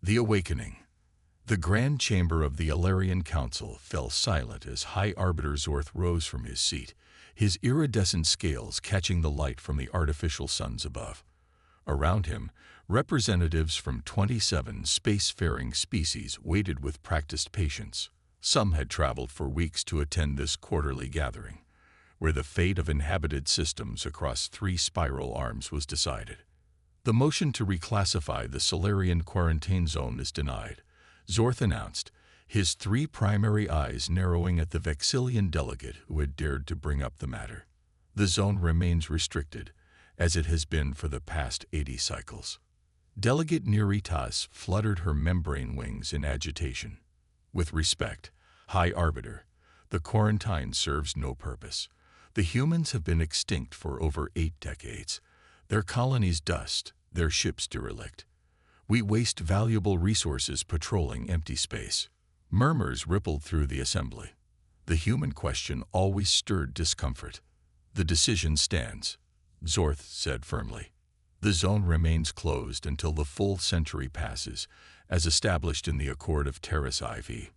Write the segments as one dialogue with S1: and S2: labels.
S1: The Awakening. The grand chamber of the Alarian Council fell silent as High Arbiter Zorth rose from his seat, his iridescent scales catching the light from the artificial suns above. Around him, representatives from 27 spacefaring species waited with practiced patience. Some had traveled for weeks to attend this quarterly gathering, where the fate of inhabited systems across 3 spiral arms was decided. The motion to reclassify the Solarian quarantine zone is denied, Zorth announced, his 3 primary eyes narrowing at the Vexillian delegate who had dared to bring up the matter. The zone remains restricted, as it has been for the past 80 cycles. Delegate Neritas fluttered her membrane wings in agitation. With respect, High Arbiter, the quarantine serves no purpose. The humans have been extinct for over 8 decades. Their colonies dust, their ships derelict. We waste valuable resources patrolling empty space. Murmurs rippled through the assembly. The human question always stirred discomfort. The decision stands, Zorth said firmly. The zone remains closed until the full century passes, as established in the Accord of Terrace IV.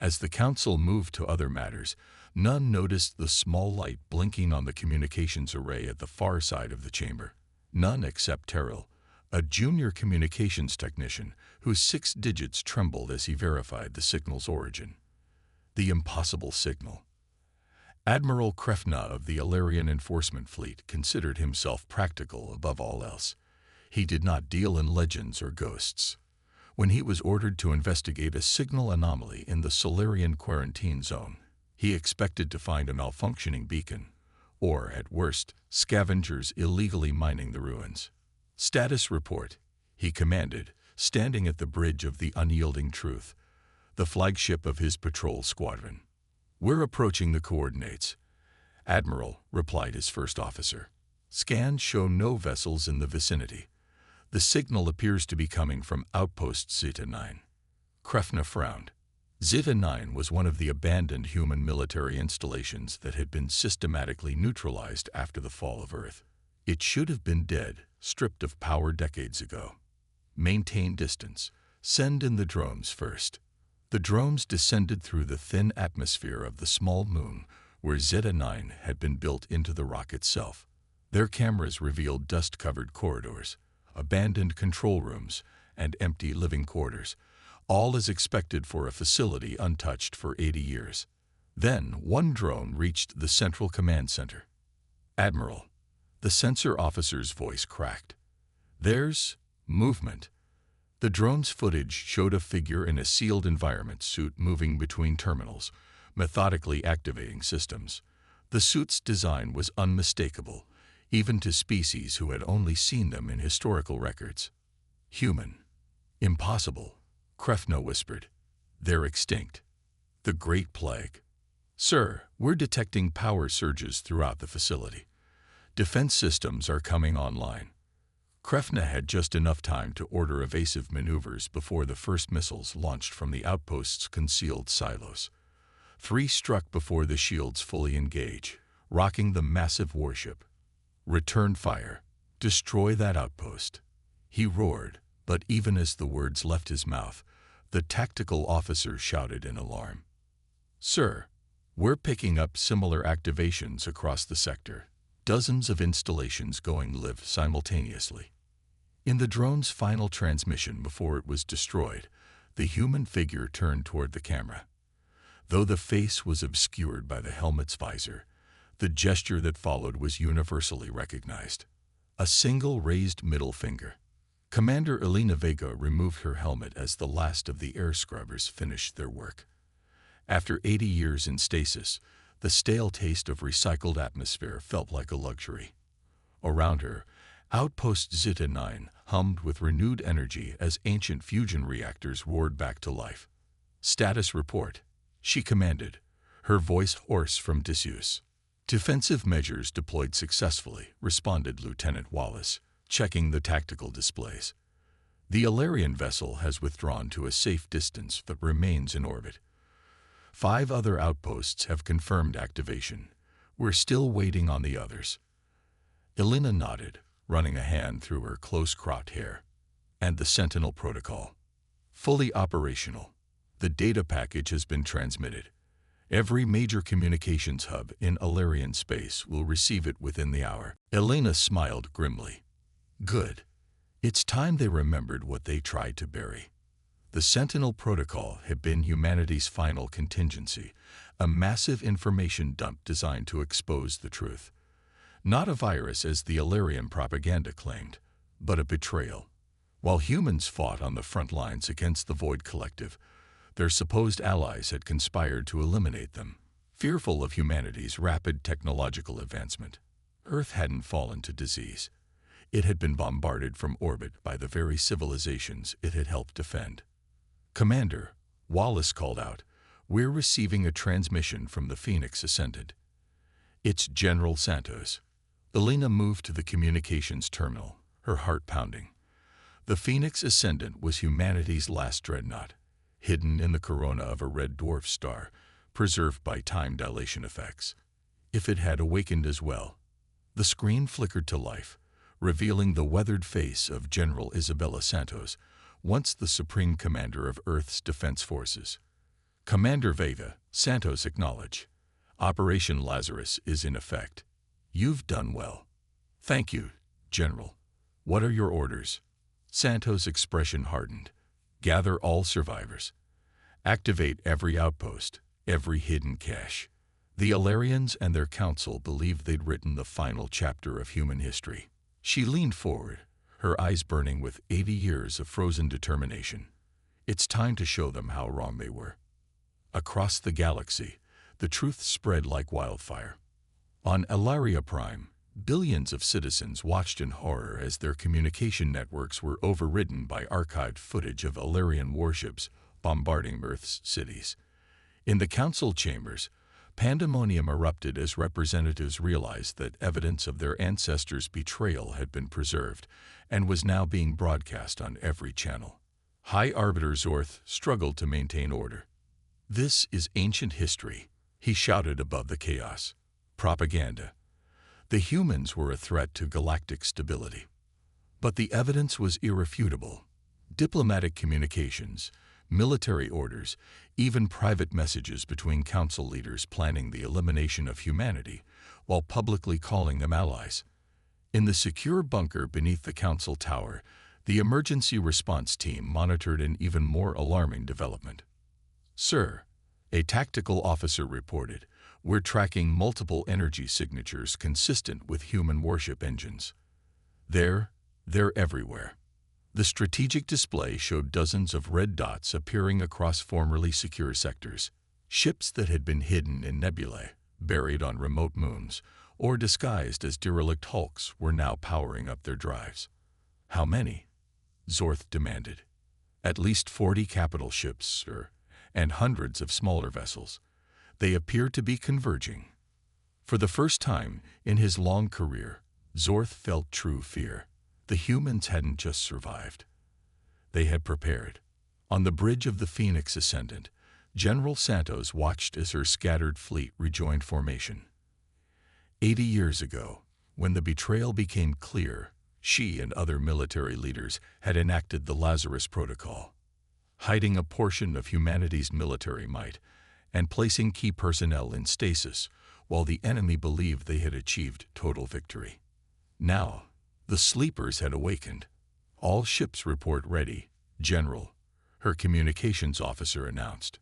S1: As the council moved to other matters, none noticed the small light blinking on the communications array at the far side of the chamber. None except Terrell, a junior communications technician whose 6 digits trembled as he verified the signal's origin. The impossible signal. Admiral Krefna of the Alarian Enforcement Fleet considered himself practical above all else. He did not deal in legends or ghosts. When he was ordered to investigate a signal anomaly in the Solarian quarantine zone, he expected to find a malfunctioning beacon, or, at worst, scavengers illegally mining the ruins. Status report, he commanded, standing at the bridge of the Unyielding Truth, the flagship of his patrol squadron. We're approaching the coordinates, Admiral, replied his first officer. Scans show no vessels in the vicinity. The signal appears to be coming from outpost Zeta 9. Krefna frowned. Zeta 9 was one of the abandoned human military installations that had been systematically neutralized after the fall of Earth. It should have been dead, stripped of power decades ago. Maintain distance. Send in the drones first. The drones descended through the thin atmosphere of the small moon where Zeta 9 had been built into the rock itself. Their cameras revealed dust-covered corridors, abandoned control rooms, and empty living quarters, all as expected for a facility untouched for 80 years. Then one drone reached the central command center. Admiral, the sensor officer's voice cracked. There's movement. The drone's footage showed a figure in a sealed environment suit moving between terminals, methodically activating systems. The suit's design was unmistakable, even to species who had only seen them in historical records. Human. Impossible, Krefna whispered. They're extinct. The Great Plague. Sir, we're detecting power surges throughout the facility. Defense systems are coming online. Krefna had just enough time to order evasive maneuvers before the first missiles launched from the outpost's concealed silos. 3 struck before the shields fully engage, rocking the massive warship. Return fire. Destroy that outpost. He roared, but even as the words left his mouth, the tactical officer shouted in alarm. Sir, we're picking up similar activations across the sector. Dozens of installations going live simultaneously. In the drone's final transmission before it was destroyed, the human figure turned toward the camera. Though the face was obscured by the helmet's visor, the gesture that followed was universally recognized. A single raised middle finger. Commander Elena Vega removed her helmet as the last of the air scrubbers finished their work. After 80 years in stasis, the stale taste of recycled atmosphere felt like a luxury. Around her, Outpost Zeta 9 hummed with renewed energy as ancient fusion reactors roared back to life. Status report, she commanded, her voice hoarse from disuse. Defensive measures deployed successfully, responded Lieutenant Wallace, checking the tactical displays. The Alarian vessel has withdrawn to a safe distance but remains in orbit. 5 other outposts have confirmed activation. We're still waiting on the others. Elena nodded, running a hand through her close-cropped hair. And the Sentinel Protocol. Fully operational. The data package has been transmitted. Every major communications hub in Alarian space will receive it within the hour. Elena smiled grimly. Good. It's time they remembered what they tried to bury. The Sentinel Protocol had been humanity's final contingency, a massive information dump designed to expose the truth. Not a virus as the Alarian propaganda claimed, but a betrayal. While humans fought on the front lines against the Void Collective, their supposed allies had conspired to eliminate them. Fearful of humanity's rapid technological advancement, Earth hadn't fallen to disease. It had been bombarded from orbit by the very civilizations it had helped defend. Commander, Wallace called out, "We're receiving a transmission from the Phoenix Ascendant." "It's General Santos." Elena moved to the communications terminal, her heart pounding. The Phoenix Ascendant was humanity's last dreadnought, hidden in the corona of a red dwarf star, preserved by time dilation effects. If it had awakened as well. The screen flickered to life, revealing the weathered face of General Isabella Santos, once the Supreme Commander of Earth's Defense Forces. "Commander Vega," Santos acknowledged. "Operation Lazarus is in effect. You've done well." "Thank you, General. What are your orders?" Santos' expression hardened. "Gather all survivors. Activate every outpost, every hidden cache." The Alarians and their council believed they'd written the final chapter of human history. She leaned forward, her eyes burning with 80 years of frozen determination. It's time to show them how wrong they were. Across the galaxy, the truth spread like wildfire. On Alaria Prime, billions of citizens watched in horror as their communication networks were overridden by archived footage of Alarian warships bombarding Earth's cities. In the council chambers, pandemonium erupted as representatives realized that evidence of their ancestors' betrayal had been preserved and was now being broadcast on every channel. High Arbiter Zorth struggled to maintain order. "This is ancient history," he shouted above the chaos. "Propaganda. The humans were a threat to galactic stability. But the evidence was irrefutable. Diplomatic communications, military orders, even private messages between council leaders planning the elimination of humanity while publicly calling them allies. In the secure bunker beneath the council tower, the emergency response team monitored an even more alarming development. "Sir," a tactical officer reported, "we're tracking multiple energy signatures consistent with human warship engines. They're everywhere." The strategic display showed dozens of red dots appearing across formerly secure sectors, ships that had been hidden in nebulae, buried on remote moons, or disguised as derelict hulks were now powering up their drives. "How many?" Zorth demanded. "At least 40 capital ships, sir, and hundreds of smaller vessels. They appear to be converging." For the first time in his long career, Zorth felt true fear. The humans hadn't just survived. They had prepared. On the bridge of the Phoenix Ascendant, General Santos watched as her scattered fleet rejoined formation. 80 years ago, when the betrayal became clear, she and other military leaders had enacted the Lazarus Protocol, hiding a portion of humanity's military might and placing key personnel in stasis while the enemy believed they had achieved total victory. Now, the sleepers had awakened. "All ships report ready, General," her communications officer announced.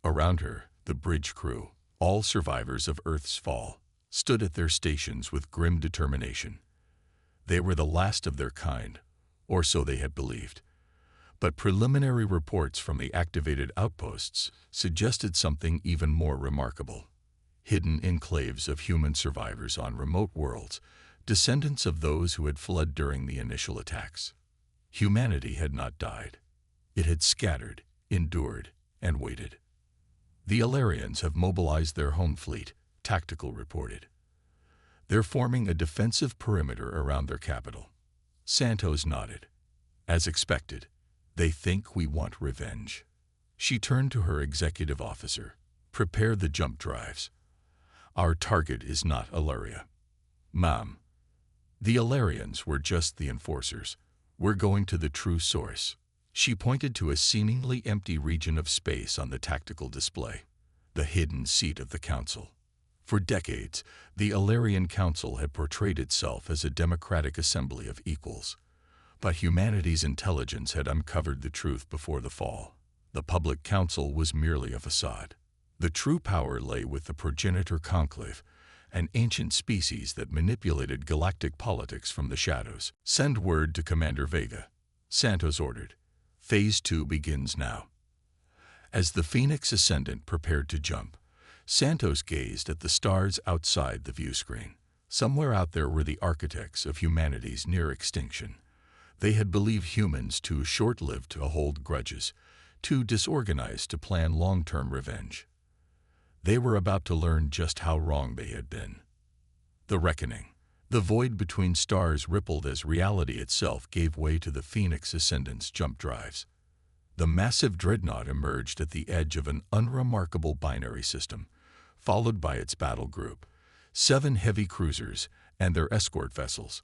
S1: Around her, the bridge crew, all survivors of Earth's fall, stood at their stations with grim determination. They were the last of their kind, or so they had believed. But preliminary reports from the activated outposts suggested something even more remarkable. Hidden enclaves of human survivors on remote worlds, descendants of those who had fled during the initial attacks. Humanity had not died. It had scattered, endured, and waited. "The Alarians have mobilized their home fleet," Tactical reported. "They're forming a defensive perimeter around their capital." Santos nodded. "As expected, they think we want revenge." She turned to her executive officer. "Prepare the jump drives. Our target is not Alaria." "Ma'am, the Alarians were just the enforcers. We're going to the true source," She pointed to a seemingly empty region of space on the tactical display, the hidden seat of the Council. For decades, the Alarian Council had portrayed itself as a democratic assembly of equals. But humanity's intelligence had uncovered the truth before the fall. The public council was merely a facade. The true power lay with the Progenitor Conclave, an ancient species that manipulated galactic politics from the shadows. "Send word to Commander Vega," Santos ordered. "Phase 2 begins now." As the Phoenix Ascendant prepared to jump, Santos gazed at the stars outside the view screen. Somewhere out there were the architects of humanity's near extinction. They had believed humans too short-lived to hold grudges, too disorganized to plan long-term revenge. They were about to learn just how wrong they had been. The reckoning. The void between stars rippled as reality itself gave way to the Phoenix Ascendant's jump drives. The massive dreadnought emerged at the edge of an unremarkable binary system, followed by its battle group, 7 heavy cruisers and their escort vessels,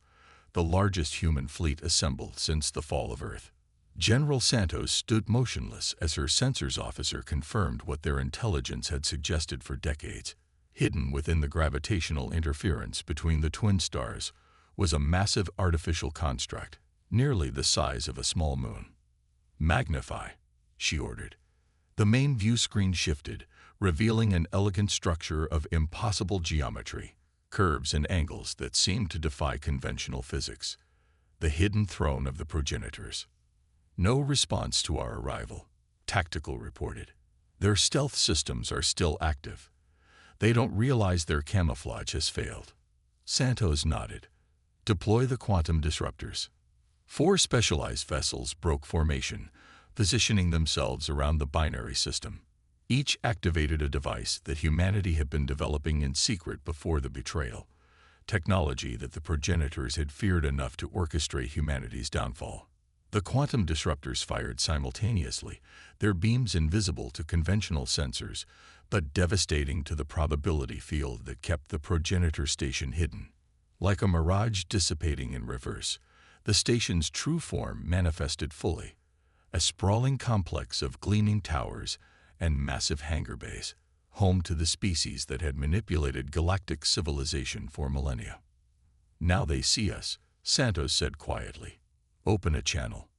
S1: the largest human fleet assembled since the fall of Earth. General Santos stood motionless as her sensors officer confirmed what their intelligence had suggested for decades. Hidden within the gravitational interference between the twin stars was a massive artificial construct, nearly the size of a small moon. "Magnify," she ordered. The main view screen shifted, revealing an elegant structure of impossible geometry, curves and angles that seemed to defy conventional physics. The hidden throne of the progenitors. "No response to our arrival," Tactical reported. "Their stealth systems are still active. They don't realize their camouflage has failed." Santos nodded. "Deploy the quantum disruptors." 4 specialized vessels broke formation, positioning themselves around the binary system. Each activated a device that humanity had been developing in secret before the betrayal, technology that the progenitors had feared enough to orchestrate humanity's downfall. The quantum disruptors fired simultaneously, their beams invisible to conventional sensors, but devastating to the probability field that kept the progenitor station hidden. Like a mirage dissipating in reverse, the station's true form manifested fully, a sprawling complex of gleaming towers and massive hangar bays, home to the species that had manipulated galactic civilization for millennia. "Now they see us," Santos said quietly. "Open a channel."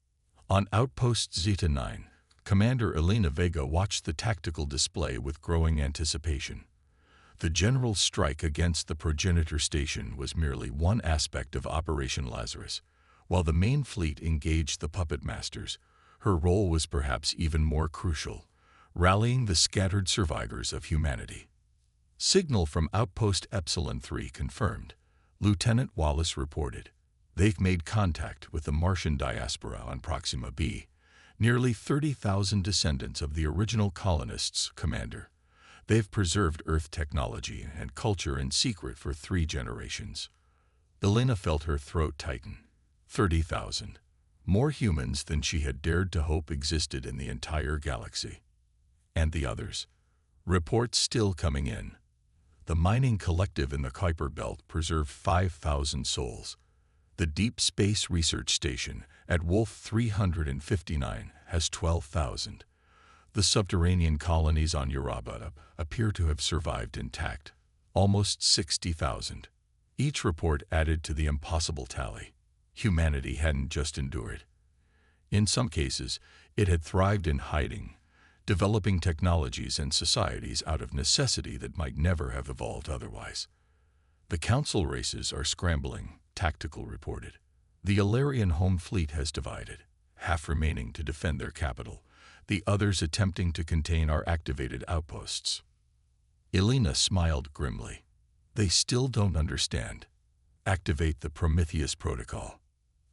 S1: On Outpost Zeta 9, Commander Elena Vega watched the tactical display with growing anticipation. The general strike against the progenitor station was merely one aspect of Operation Lazarus. While the main fleet engaged the puppet masters, her role was perhaps even more crucial, rallying the scattered survivors of humanity. Signal from Outpost Epsilon 3 confirmed, Lieutenant Wallace reported. "They've made contact with the Martian diaspora on Proxima B, nearly 30,000 descendants of the original colonists, Commander. They've preserved Earth technology and culture in secret for 3 generations." Elena felt her throat tighten. 30,000. More humans than she had dared to hope existed in the entire galaxy. And the others? Reports still coming in. The mining collective in the Kuiper Belt preserved 5,000 souls. The Deep Space Research Station at Wolf 359 has 12,000. The subterranean colonies on Uraba appear to have survived intact, almost 60,000. Each report added to the impossible tally. Humanity hadn't just endured. In some cases, it had thrived in hiding, developing technologies and societies out of necessity that might never have evolved otherwise. "The council races are scrambling," Tactical reported. "The Alarian home fleet has divided, half remaining to defend their capital, the others attempting to contain our activated outposts." Elena smiled grimly. "They still don't understand. Activate the Prometheus Protocol."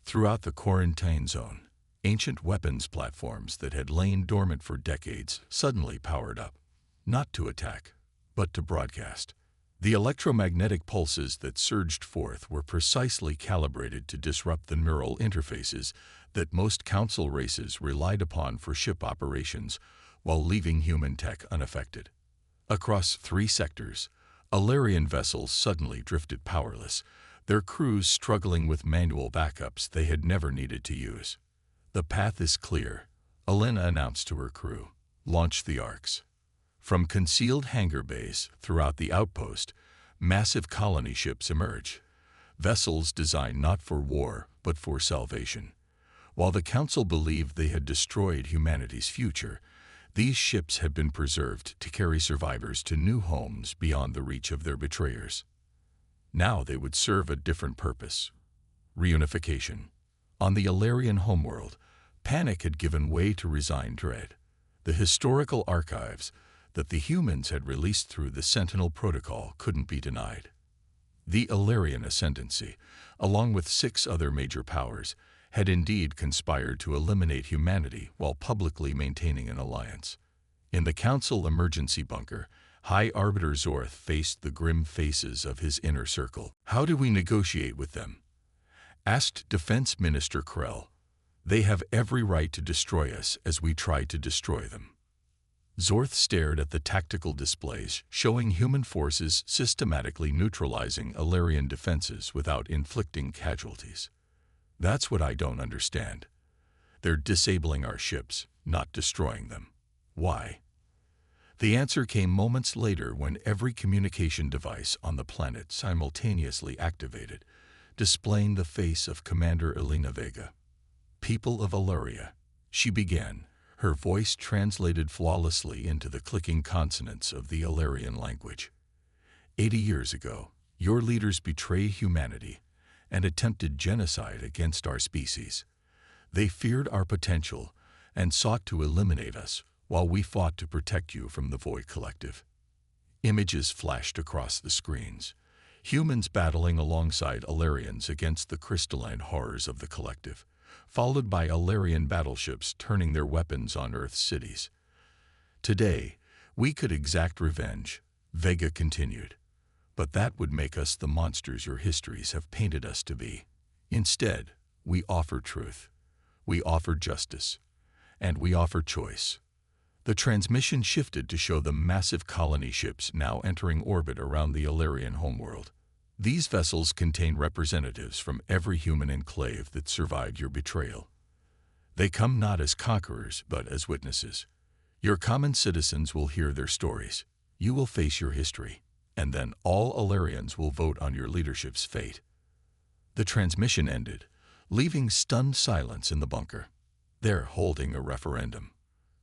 S1: Throughout the quarantine zone, ancient weapons platforms that had lain dormant for decades suddenly powered up, not to attack, but to broadcast. The electromagnetic pulses that surged forth were precisely calibrated to disrupt the neural interfaces that most council races relied upon for ship operations while leaving human tech unaffected. Across 3 sectors, Alarian vessels suddenly drifted powerless, their crews struggling with manual backups they had never needed to use. The path is clear, Elena announced to her crew. Launch the arcs. From concealed hangar bays throughout the outpost, massive colony ships emerge. Vessels designed not for war, but for salvation. While the Council believed they had destroyed humanity's future, these ships had been preserved to carry survivors to new homes beyond the reach of their betrayers. Now they would serve a different purpose: reunification. On the Alarian homeworld, panic had given way to resigned dread. The historical archives that the humans had released through the Sentinel Protocol couldn't be denied. The Alarian ascendancy, along with 6 other major powers, had indeed conspired to eliminate humanity while publicly maintaining an alliance. In the Council emergency bunker, High Arbiter Zorth faced the grim faces of his inner circle. "How do we negotiate with them?" asked Defense Minister Krell. "They have every right to destroy us as we try to destroy them." Zorth stared at the tactical displays showing human forces systematically neutralizing Alarian defenses without inflicting casualties. "That's what I don't understand. They're disabling our ships, not destroying them. Why?" The answer came moments later when every communication device on the planet simultaneously activated, displaying the face of Commander Elena Vega. "People of Alaria," she began, her voice translated flawlessly into the clicking consonants of the Alarian language. 80 years ago, your leaders betrayed humanity and attempted genocide against our species. They feared our potential and sought to eliminate us while we fought to protect you from the Void Collective. Images flashed across the screens, humans battling alongside Alarians against the crystalline horrors of the Collective, followed by Alarian battleships turning their weapons on Earth's cities. "Today, we could exact revenge," Vega continued, "but that would make us the monsters your histories have painted us to be. Instead, we offer truth, we offer justice, and we offer choice." The transmission shifted to show the massive colony ships now entering orbit around the Alarian homeworld. These vessels contain representatives from every human enclave that survived your betrayal. They come not as conquerors, but as witnesses. Your common citizens will hear their stories. You will face your history, and then all Alarians will vote on your leadership's fate. The transmission ended, leaving stunned silence in the bunker. "They're holding a referendum,"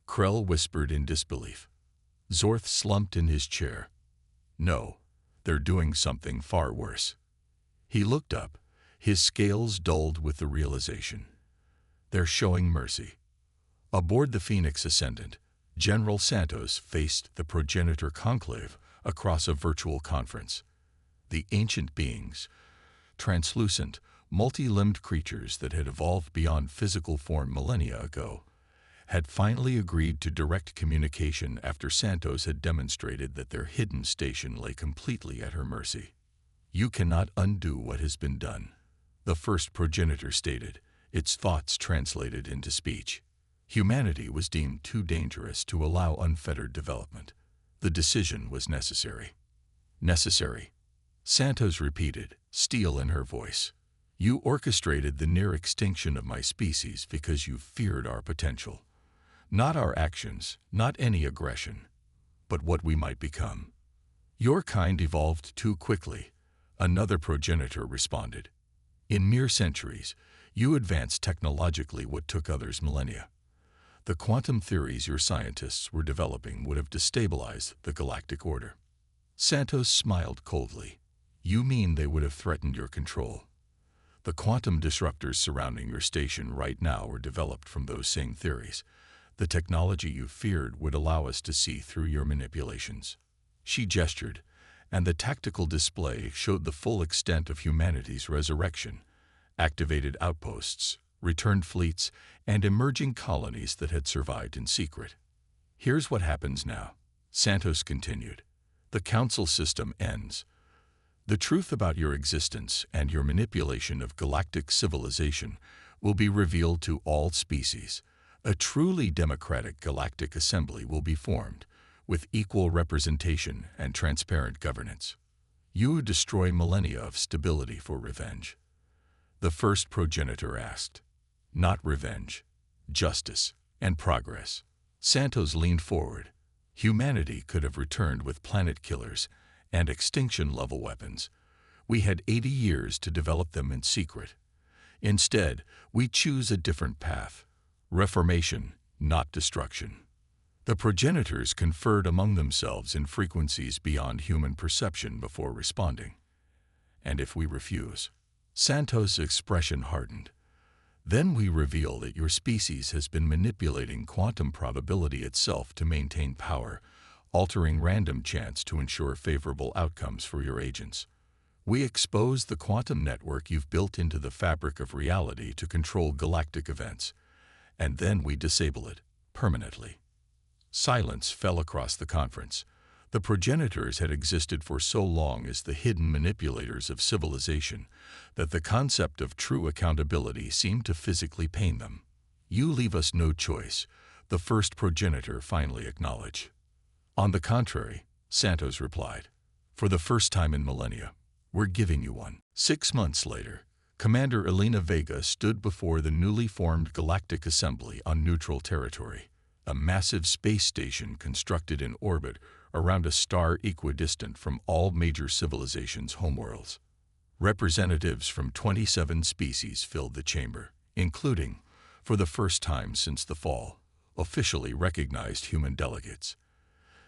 S1: Krell whispered in disbelief. Zorth slumped in his chair. "No, they're doing something far worse." He looked up, his scales dulled with the realization. "They're showing mercy." Aboard the Phoenix Ascendant, General Santos faced the Progenitor Conclave across a virtual conference. The ancient beings, translucent, multi-limbed creatures that had evolved beyond physical form millennia ago, had finally agreed to direct communication after Santos had demonstrated that their hidden station lay completely at her mercy. "You cannot undo what has been done," the first progenitor stated, its thoughts translated into speech. Humanity was deemed too dangerous to allow unfettered development. The decision was necessary. "Necessary," Santos repeated, steel in her voice. "You orchestrated the near extinction of my species because you feared our potential. Not our actions, not any aggression, but what we might become." "Your kind evolved too quickly," another progenitor responded. "In mere centuries, you advanced technologically what took others millennia. The quantum theories your scientists were developing would have destabilized the galactic order." Santos smiled coldly. "You mean they would have threatened your control? The quantum disruptors surrounding your station right now were developed from those same theories. The technology you feared would allow us to see through your manipulations." She gestured, and the tactical display showed the full extent of humanity's resurrection: activated outposts, returned fleets, and emerging colonies that had survived in secret. "Here's what happens now," Santos continued. "The Council system ends. The truth about your existence and your manipulation of galactic civilization will be revealed to all species. A truly democratic Galactic Assembly will be formed, with equal representation and transparent governance. You destroy millennia of stability for revenge." The first progenitor asked. "Not revenge," justice, and progress. Santos leaned forward. Humanity could have returned with planet killers and extinction-level weapons. We had 80 years to develop them in secret. Instead, we choose a different path. Reformation, not destruction. The progenitors conferred among themselves in frequencies beyond human perception before responding. And if we refuse? Santos' expression hardened. Then we reveal that your species has been manipulating quantum probability itself to maintain power, altering random chance to ensure favorable outcomes for your agents. We expose the quantum network you've built into the fabric of reality to control galactic events, and then we disable it permanently. Silence fell across the conference. The progenitors had existed for so long as the hidden manipulators of civilization that the concept of true accountability seemed to physically pain them. "You leave us no choice," the first progenitor finally acknowledged. "On the contrary," Santos replied, "for the first time in millennia, we're giving you one." 6 months later, Commander Elena Vega stood before the newly formed Galactic Assembly on neutral territory, a massive space station constructed in orbit around a star equidistant from all major civilizations' homeworlds. Representatives from 27 species filled the chamber, including, for the first time since the fall, officially recognized human delegates.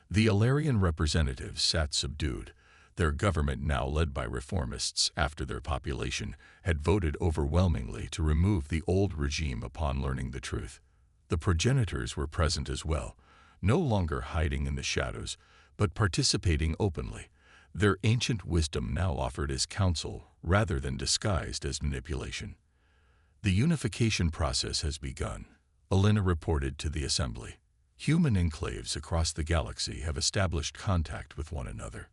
S1: The Alarian representatives sat subdued, their government now led by reformists after their population had voted overwhelmingly to remove the old regime upon learning the truth. The progenitors were present as well, no longer hiding in the shadows, but participating openly, their ancient wisdom now offered as counsel rather than disguised as manipulation. "The unification process has begun," Elena reported to the assembly. "Human enclaves across the galaxy have established contact with one another.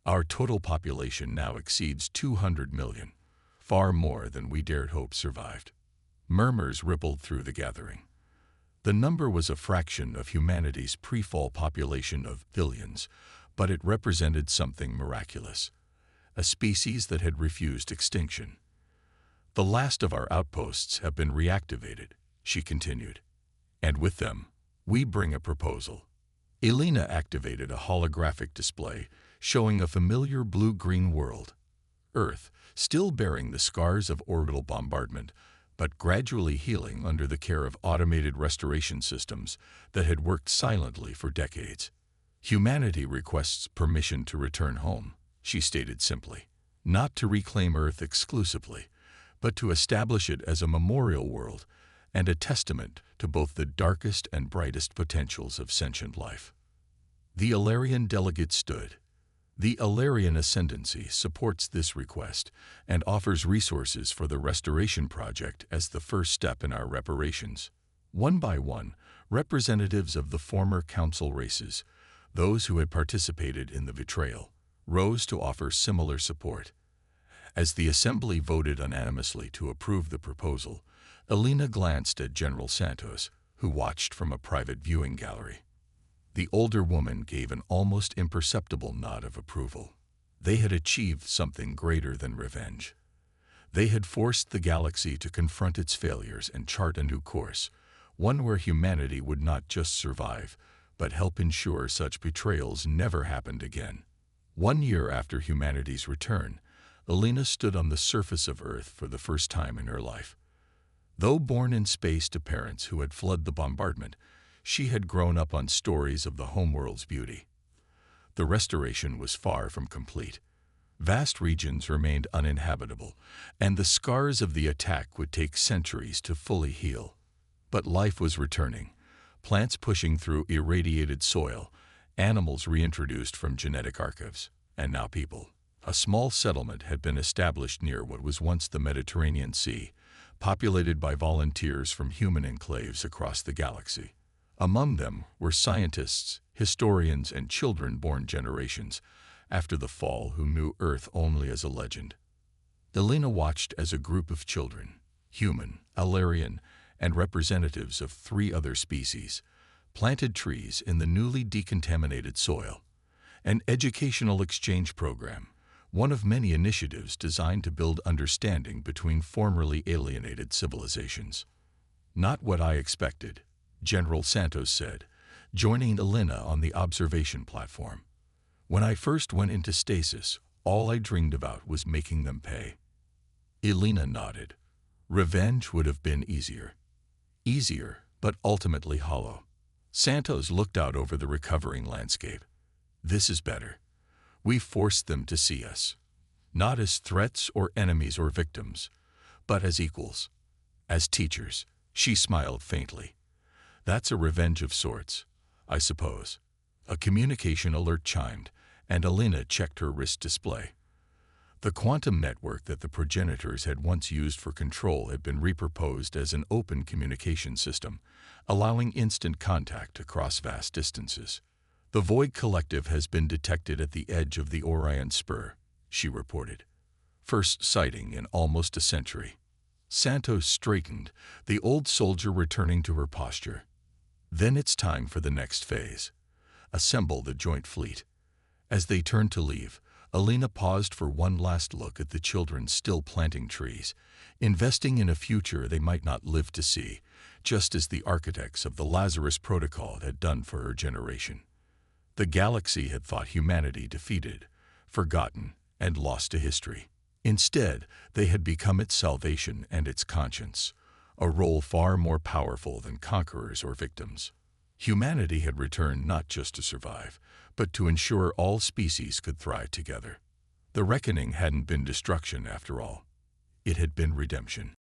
S1: Our total population now exceeds 200 million, far more than we dared hope survived." Murmurs rippled through the gathering. The number was a fraction of humanity's pre-fall population of billions, but it represented something miraculous, a species that had refused extinction. "The last of our outposts have been reactivated," she continued, "and with them, we bring a proposal." Elena activated a holographic display showing a familiar blue-green world. Earth, still bearing the scars of orbital bombardment, but gradually healing under the care of automated restoration systems that had worked silently for decades. "Humanity requests permission to return home," she stated simply, "not to reclaim Earth exclusively, but to establish it as a memorial world and a testament to both the darkest and brightest potentials of sentient life." The Alarian delegate stood. "The Alarian ascendancy supports this request and offers resources for the restoration project as the first step in our reparations." One by one, representatives of the former council races, those who had participated in the betrayal, rose to offer similar support. As the assembly voted unanimously to approve the proposal, Elena glanced at General Santos, who watched from a private viewing gallery. The older woman gave an almost imperceptible nod of approval. They had achieved something greater than revenge. They had forced the galaxy to confront its failures and chart a new course, one where humanity would not just survive, but help ensure such betrayals never happened again. 1 year after humanity's return, Elena stood on the surface of Earth for the first time in her life. Though born in space to parents who had fled the bombardment, she had grown up on stories of the homeworld's beauty. The restoration was far from complete. Vast regions remained uninhabitable, and the scars of the attack would take centuries to fully heal. But life was returning, plants pushing through irradiated soil, animals reintroduced from genetic archives, and now people. A small settlement had been established near what was once the Mediterranean Sea, populated by volunteers from human enclaves across the galaxy. Among them were scientists, historians, and children born generations after the fall who knew Earth only as a legend. Elena watched as a group of children, human, Alarian, and representatives of 3 other species, planted trees in the newly decontaminated soil, an educational exchange program, one of many initiatives designed to build understanding between formerly alienated civilizations. Not what I expected, General Santos said, joining Elena on the observation platform. When I first went into stasis, all I dreamed about was making them pay. Elena nodded. Revenge would have been easier. Easier, but ultimately hollow. Santos looked out over the recovering landscape. This is better. We forced them to see us, not as threats or enemies or victims, but as equals, as teachers. She smiled faintly. That's a revenge of sorts, I suppose. A communication alert chimed, and Elena checked her wrist display. The quantum network that the progenitors had once used for control had been repurposed as an open communication system, allowing instant contact across vast distances. The Void Collective has been detected at the edge of the Orion Spur, she reported. First sighting in almost a century. Santos straightened, the old soldier returning to her posture. Then it's time for the next phase. Assemble the joint fleet. As they turned to leave, Elena paused for one last look at the children still planting trees, investing in a future they might not live to see, just as the architects of the Lazarus Protocol had done for her generation. The galaxy had thought humanity defeated, forgotten, and lost to history. Instead, they had become its salvation and its conscience, a role far more powerful than conquerors or victims. Humanity had returned not just to survive, but to ensure all species could thrive together. The reckoning hadn't been destruction after all. It had been redemption.